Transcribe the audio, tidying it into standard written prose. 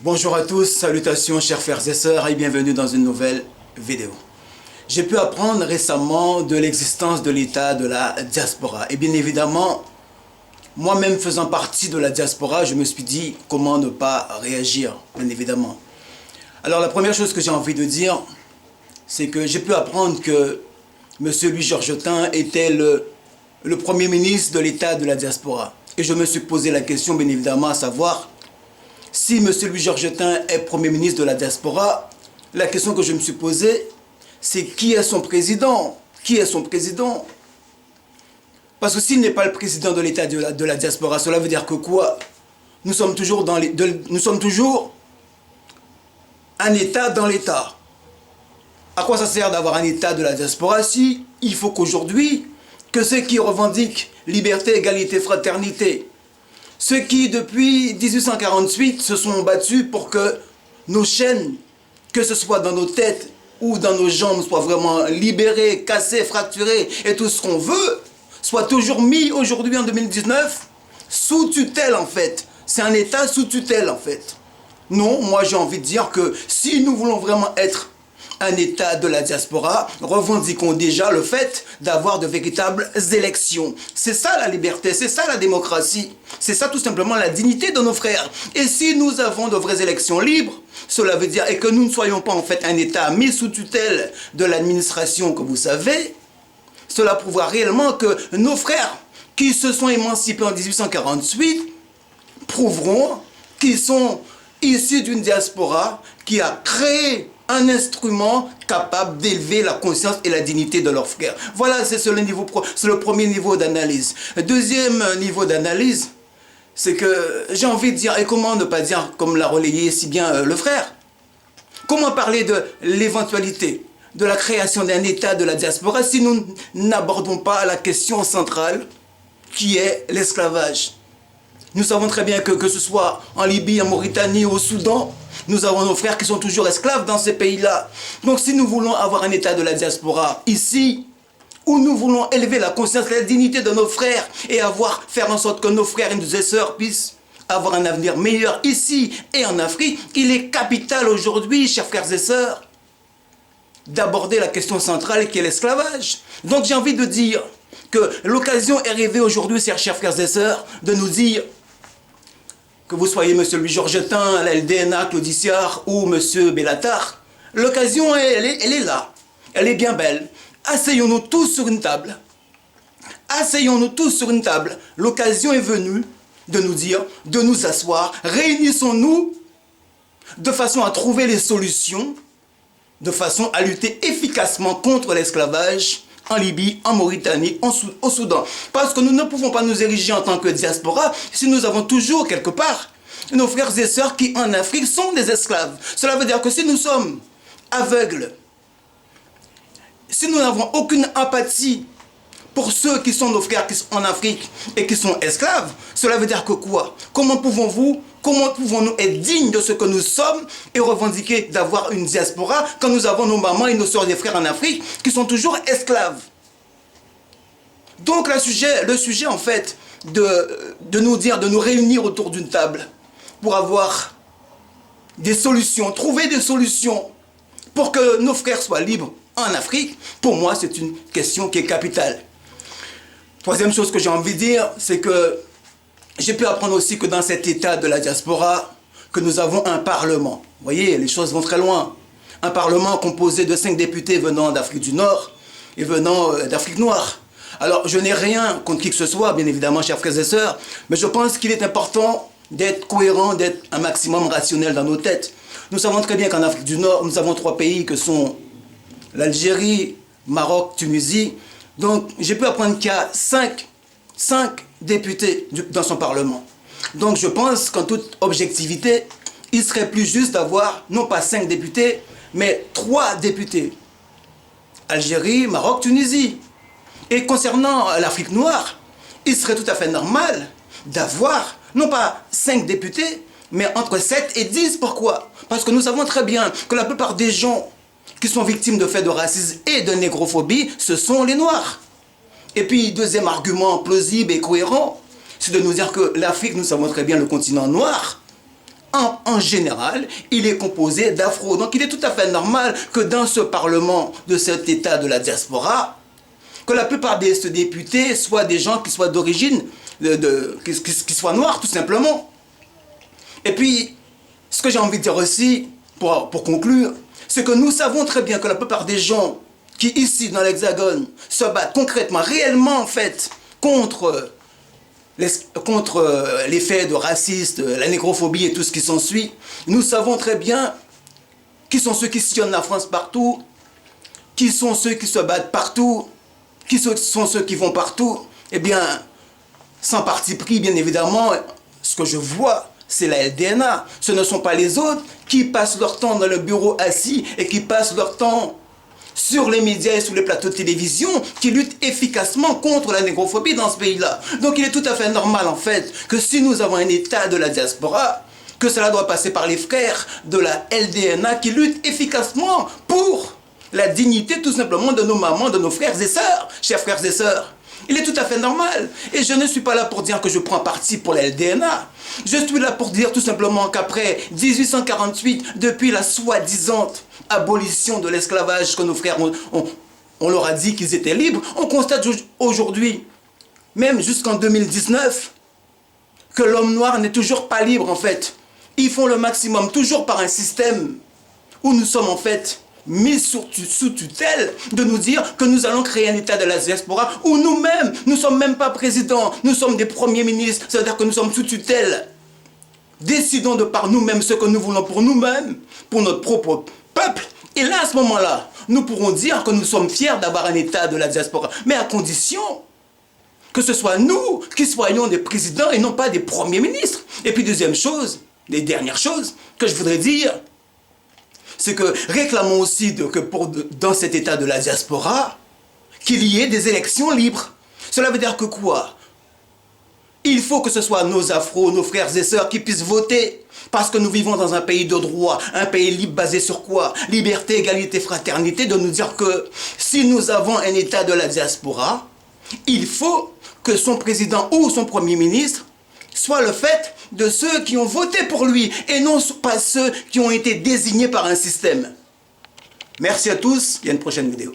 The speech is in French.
Bonjour à tous, salutations chers frères et sœurs et bienvenue dans une nouvelle vidéo. J'ai pu apprendre récemment de l'existence de l'état de la diaspora. Et bien évidemment, moi-même faisant partie de la diaspora, je me suis dit comment ne pas réagir, bien évidemment. Alors la première chose que j'ai envie de dire, c'est que j'ai pu apprendre que M. Louis Georgetin était le premier ministre de l'état de la diaspora. Et je me suis posé la question, bien évidemment, à savoir, si M. Louis Georgetin est Premier ministre de la diaspora, la question que je me suis posée, c'est qui est son président? Qui est son président? Parce que s'il n'est pas le président de l'État de la diaspora, cela veut dire que quoi? Nous sommes toujours un État dans l'État. À quoi ça sert d'avoir un État de la diaspora si il faut qu'aujourd'hui, que ceux qui revendiquent liberté, égalité, fraternité, ceux qui, depuis 1848, se sont battus pour que nos chaînes, que ce soit dans nos têtes ou dans nos jambes, soient vraiment libérées, cassées, fracturées et tout ce qu'on veut, soient toujours mis aujourd'hui en 2019 sous tutelle en fait. C'est un État sous tutelle en fait. Non, moi j'ai envie de dire que si nous voulons vraiment être un État de la diaspora, revendiquons déjà le fait d'avoir de véritables élections. C'est ça la liberté, c'est ça la démocratie, c'est ça tout simplement la dignité de nos frères. Et si nous avons de vraies élections libres, cela veut dire et que nous ne soyons pas en fait un État mis sous tutelle de l'administration que vous savez, cela prouvera réellement que nos frères qui se sont émancipés en 1848 prouveront qu'ils sont issus d'une diaspora qui a créé un instrument capable d'élever la conscience et la dignité de leurs frères. Voilà, c'est le premier niveau d'analyse. Le deuxième niveau d'analyse, c'est que j'ai envie de dire, et comment ne pas dire, comme l'a relayé si bien le frère, comment parler de l'éventualité de la création d'un État de la diaspora si nous n'abordons pas la question centrale qui est l'esclavage. Nous savons très bien que ce soit en Libye, en Mauritanie, au Soudan, nous avons nos frères qui sont toujours esclaves dans ces pays-là. Donc si nous voulons avoir un État de la diaspora ici, où nous voulons élever la conscience et la dignité de nos frères et faire en sorte que nos frères et nos sœurs puissent avoir un avenir meilleur ici et en Afrique, il est capital aujourd'hui, chers frères et sœurs, d'aborder la question centrale qui est l'esclavage. Donc j'ai envie de dire que l'occasion est arrivée aujourd'hui, chers frères et sœurs, de nous dire que vous soyez M. Louis Georgetin, la LDNA, Claudiciard ou M. Bellatar, l'occasion, elle est là. Elle est bien belle. Asseyons-nous tous sur une table. Asseyons-nous tous sur une table. L'occasion est venue de nous dire, de nous asseoir. Réunissons-nous de façon à trouver les solutions, de façon à lutter efficacement contre l'esclavage en Libye, en Mauritanie, au Soudan. Parce que nous ne pouvons pas nous ériger en tant que diaspora si nous avons toujours quelque part nos frères et sœurs qui en Afrique sont des esclaves. Cela veut dire que si nous sommes aveugles, si nous n'avons aucune empathie pour ceux qui sont nos frères qui sont en Afrique et qui sont esclaves, cela veut dire que quoi? Comment pouvons-nous être dignes de ce que nous sommes et revendiquer d'avoir une diaspora quand nous avons nos mamans et nos soeurs et frères en Afrique qui sont toujours esclaves? Donc le sujet en fait de nous dire, de nous réunir autour d'une table pour avoir des solutions, trouver des solutions pour que nos frères soient libres en Afrique, pour moi c'est une question qui est capitale. Troisième chose que j'ai envie de dire, c'est que j'ai pu apprendre aussi que dans cet état de la diaspora, que nous avons un parlement. Vous voyez, les choses vont très loin. Un parlement composé de 5 députés venant d'Afrique du Nord et venant d'Afrique noire. Alors, je n'ai rien contre qui que ce soit, bien évidemment, chers frères et sœurs, mais je pense qu'il est important d'être cohérent, d'être un maximum rationnel dans nos têtes. Nous savons très bien qu'en Afrique du Nord, nous avons 3 pays que sont l'Algérie, Maroc, Tunisie. Donc, j'ai pu apprendre qu'il y a 5 députés dans son Parlement. Donc, je pense qu'en toute objectivité, il serait plus juste d'avoir, non pas 5 députés, mais 3 députés. Algérie, Maroc, Tunisie. Et concernant l'Afrique noire, il serait tout à fait normal d'avoir, non pas 5 députés, mais entre 7 et 10. Pourquoi? Parce que nous savons très bien que la plupart des gens qui sont victimes de faits de racisme et de négrophobie, ce sont les Noirs. Et puis, deuxième argument plausible et cohérent, c'est de nous dire que l'Afrique, nous savons très bien le continent noir, en général, il est composé d'afro. Donc il est tout à fait normal que dans ce Parlement de cet État de la diaspora, que la plupart des députés soient des gens qui soient d'origine, qui soient noirs tout simplement. Et puis, ce que j'ai envie de dire aussi, pour conclure, c'est que nous savons très bien que la plupart des gens qui ici dans l'Hexagone se battent concrètement, réellement en fait, contre les faits de racisme, la négrophobie et tout ce qui s'ensuit, nous savons très bien qui sont ceux qui sillonnent la France partout, qui sont ceux qui se battent partout, qui sont ceux qui vont partout. Eh bien, sans parti pris, bien évidemment, ce que je vois, c'est la LDNA. Ce ne sont pas les autres qui passent leur temps dans le bureau assis et qui passent leur temps sur les médias et sur les plateaux de télévision qui luttent efficacement contre la négrophobie dans ce pays-là. Donc il est tout à fait normal en fait que si nous avons un État de la diaspora, que cela doit passer par les frères de la LDNA qui luttent efficacement pour la dignité tout simplement de nos mamans, de nos frères et sœurs, chers frères et sœurs. Il est tout à fait normal. Et je ne suis pas là pour dire que je prends parti pour la LDNA. Je suis là pour dire tout simplement qu'après 1848, depuis la soi-disant abolition de l'esclavage que nos frères, on leur a dit qu'ils étaient libres, on constate aujourd'hui, même jusqu'en 2019, que l'homme noir n'est toujours pas libre en fait. Ils font le maximum, toujours par un système où nous sommes en fait mis sous tutelle, de nous dire que nous allons créer un État de la diaspora où nous-mêmes, nous ne sommes même pas présidents, nous sommes des premiers ministres, c'est-à-dire que nous sommes sous tutelle. Décidons de par nous-mêmes ce que nous voulons pour nous-mêmes, pour notre propre peuple. Et là, à ce moment-là, nous pourrons dire que nous sommes fiers d'avoir un État de la diaspora, mais à condition que ce soit nous qui soyons des présidents et non pas des premiers ministres. Et puis deuxième chose, les dernières choses que je voudrais dire, c'est que réclamons aussi dans cet État de la diaspora qu'il y ait des élections libres. Cela veut dire que quoi? Il faut que ce soit nos afros, nos frères et sœurs qui puissent voter. Parce que nous vivons dans un pays de droit, un pays libre basé sur quoi? Liberté, égalité, fraternité, de nous dire que si nous avons un État de la diaspora, il faut que son président ou son premier ministre soit le fait de ceux qui ont voté pour lui et non pas ceux qui ont été désignés par un système. Merci à tous, il y a une prochaine vidéo.